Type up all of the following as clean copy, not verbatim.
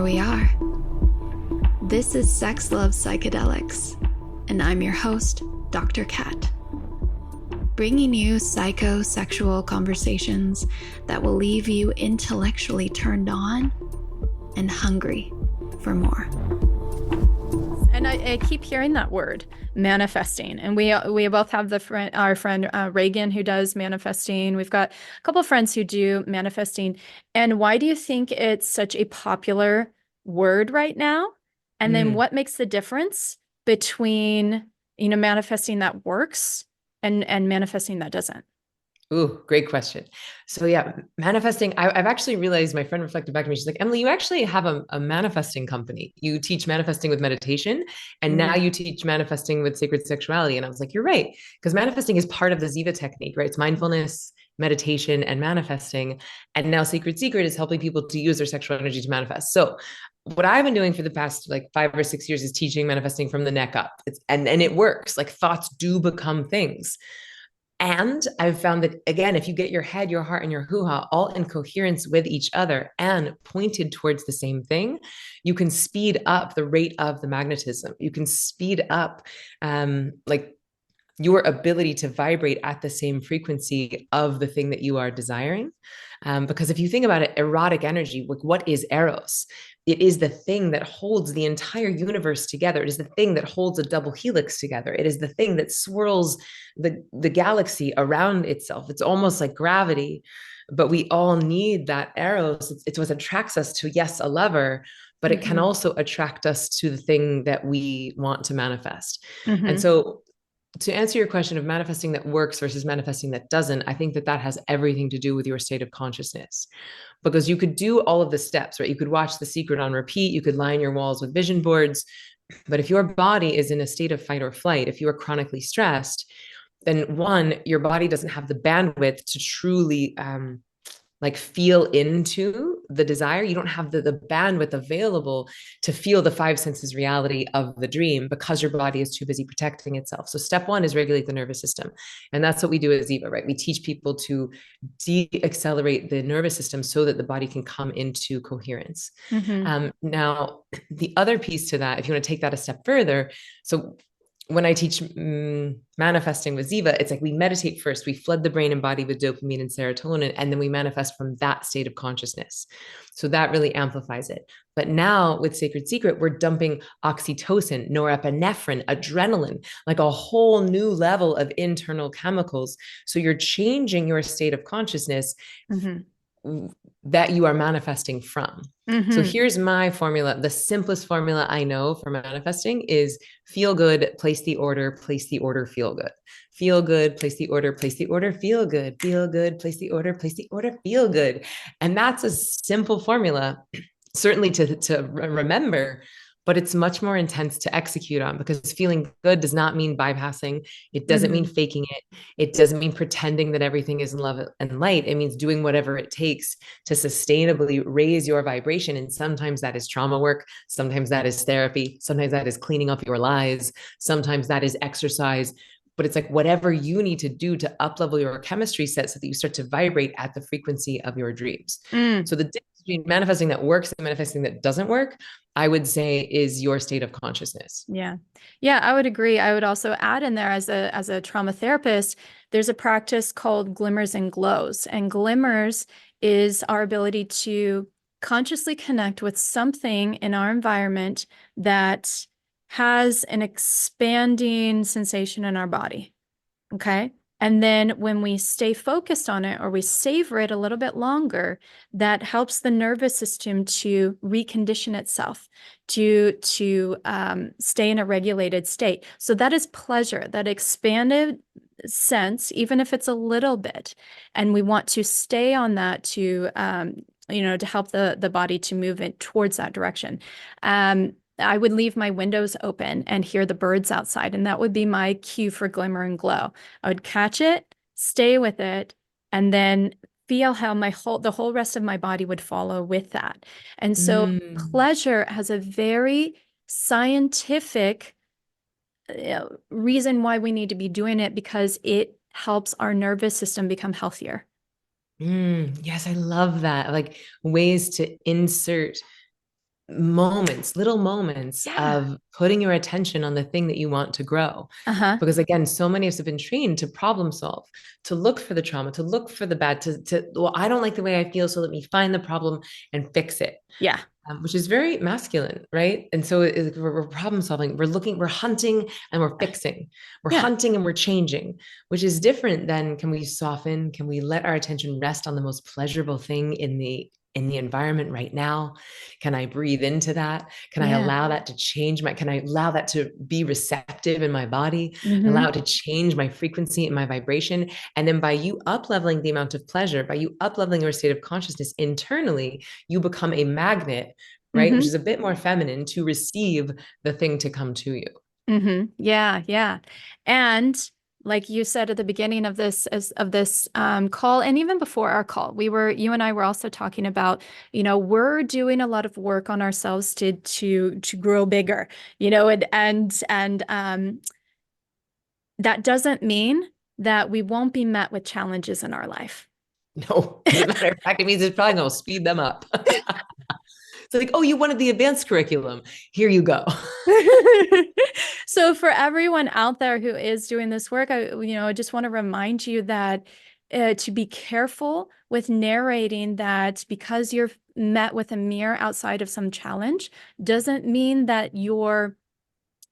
here we are. This is S.x Love Psych3delics, and I'm your host, Dr. Kat. Bringing you psychosexual conversations that will leave you intellectually turned on and hungry for more. And I keep hearing that word, manifesting. And we both have our friend Reagan, who does manifesting. We've got a couple of friends who do manifesting. And why do you think it's such a popular word right now? And then what makes the difference between, manifesting that works and manifesting that doesn't? Ooh, great question. So yeah, manifesting, I've actually realized, my friend reflected back to me. She's like, Emily, you actually have a manifesting company. You teach manifesting with meditation, and now you teach manifesting with sacred sexuality. And I was like, you're right. Because manifesting is part of the Ziva technique, right? It's mindfulness, meditation, and manifesting. And now Sacred Secret is helping people to use their sexual energy to manifest. So what I've been doing for the past like 5 or 6 years is teaching manifesting from the neck up. And it works. Like thoughts do become things. And I've found that, again, if you get your head, your heart, and your hoo-ha all in coherence with each other and pointed towards the same thing, you can speed up the rate of the magnetism. You can speed up like your ability to vibrate at the same frequency of the thing that you are desiring. Because if you think about it, erotic energy, like what is eros? It is the thing that holds the entire universe together. It is the thing that holds a double helix together. It is the thing that swirls the galaxy around itself. It's almost like gravity, but we all need that eros. It's what attracts us to, yes, a lover, but it can also attract us to the thing that we want to manifest. And so to answer your question of manifesting that works versus manifesting that doesn't, I think that has everything to do with your state of consciousness. Because you could do all of the steps, right? You could watch The Secret on repeat. You could line your walls with vision boards. But if your body is in a state of fight or flight, if you are chronically stressed, then one, your body doesn't have the bandwidth to truly like feel into the desire. You don't have the bandwidth available to feel the 5 senses reality of the dream because your body is too busy protecting itself. So step one is regulate the nervous system. And that's what we do at Ziva, right? We teach people to de-accelerate the nervous system so that the body can come into coherence. Now, the other piece to that, if you want to take that a step further, so when I teach manifesting with Ziva, it's like we meditate first. We flood the brain and body with dopamine and serotonin, and then we manifest from that state of consciousness. So that really amplifies it. But now with Sacred Secret, we're dumping oxytocin, norepinephrine, adrenaline, like a whole new level of internal chemicals. So you're changing your state of consciousness that you are manifesting from. So here's my formula. The simplest formula I know for manifesting is feel good, place the order, feel good. Feel good, place the order, feel good. Feel good, place the order, feel good. And that's a simple formula, certainly to remember, but it's much more intense to execute on, because feeling good does not mean bypassing. It doesn't mean faking it. It doesn't mean pretending that everything is in love and light. It means doing whatever it takes to sustainably raise your vibration. And sometimes that is trauma work. Sometimes that is therapy. Sometimes that is cleaning up your lies. Sometimes that is exercise. But it's like whatever you need to do to up-level your chemistry set so that you start to vibrate at the frequency of your dreams. So the difference between manifesting that works and manifesting that doesn't work, I would say, is your state of consciousness. Yeah. I would agree. I would also add in there, as a trauma therapist, there's a practice called glimmers and glows. And glimmers is our ability to consciously connect with something in our environment that has an expanding sensation in our body. Okay. And then when we stay focused on it, or we savor it a little bit longer, that helps the nervous system to recondition itself to stay in a regulated state. So that is pleasure, that expanded sense, even if it's a little bit. And we want to stay on that to help the body to move it towards that direction. I would leave my windows open and hear the birds outside, and that would be my cue for glimmer and glow. I would catch it, stay with it, and then feel how the whole rest of my body would follow with that. And so pleasure has a very scientific reason why we need to be doing it, because it helps our nervous system become healthier. Yes, I love that. Like ways to insert little moments Yeah. of putting your attention on the thing that you want to grow. Because again, so many of us have been trained to problem solve, to look for the trauma, to look for the bad, well, I don't like the way I feel, so let me find the problem and fix it. Yeah. Which is very masculine, right? And so we're problem solving, we're hunting and we're fixing, we're Yeah. hunting and we're changing, which is different than, can we soften? Can we let our attention rest on the most pleasurable thing in the environment right now? Can I breathe into that? Can I allow that to change can I allow that to be receptive in my body, allow it to change my frequency and my vibration? And then by you up-leveling the amount of pleasure, by you up-leveling your state of consciousness internally, you become a magnet, right? Which is a bit more feminine, to receive the thing to come to you. Yeah. Yeah. And like you said at the beginning of this call, and even before our call, you and I were also talking about, we're doing a lot of work on ourselves to grow bigger, and that doesn't mean that we won't be met with challenges in our life. No, as a matter of fact, it means it's probably going to speed them up. It's like, oh, you wanted the advanced curriculum. Here you go. So for everyone out there who is doing this work, I just want to remind you that to be careful with narrating that because you're met with a mirror outside of some challenge doesn't mean that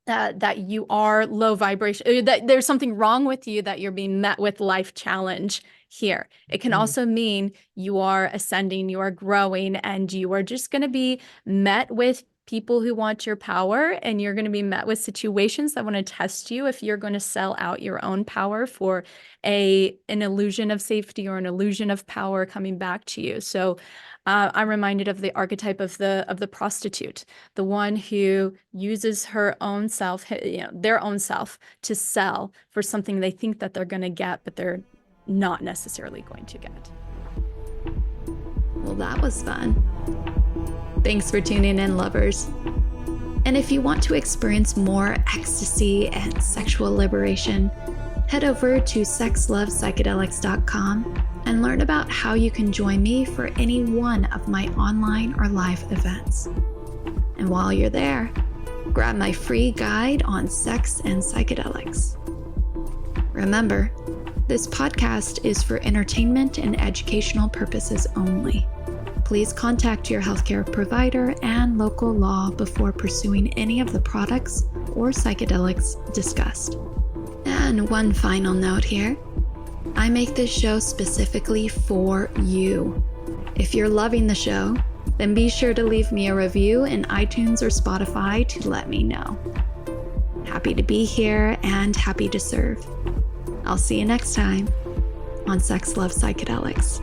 that you are low vibration, that there's something wrong with you, that you're being met with life challenge here. It can also mean you are ascending, you are growing, and you are just going to be met with people who want your power, and you're going to be met with situations that want to test you if you're going to sell out your own power for an illusion of safety or an illusion of power coming back to you. So I'm reminded of the archetype of the prostitute, the one who uses her own self, their own self, to sell for something they think that they're going to get, but they're not necessarily going to get. Well, that was fun. Thanks for tuning in, lovers. And if you want to experience more ecstasy and sexual liberation, head over to s.xlovepsychedelics.com and learn about how you can join me for any one of my online or live events. And while you're there, grab my free guide on sex and psychedelics. Remember, this podcast is for entertainment and educational purposes only. Please contact your healthcare provider and local law before pursuing any of the products or psychedelics discussed. And one final note here. I make this show specifically for you. If you're loving the show, then be sure to leave me a review in iTunes or Spotify to let me know. Happy to be here and happy to serve. I'll see you next time on S.x Love Psychedelics.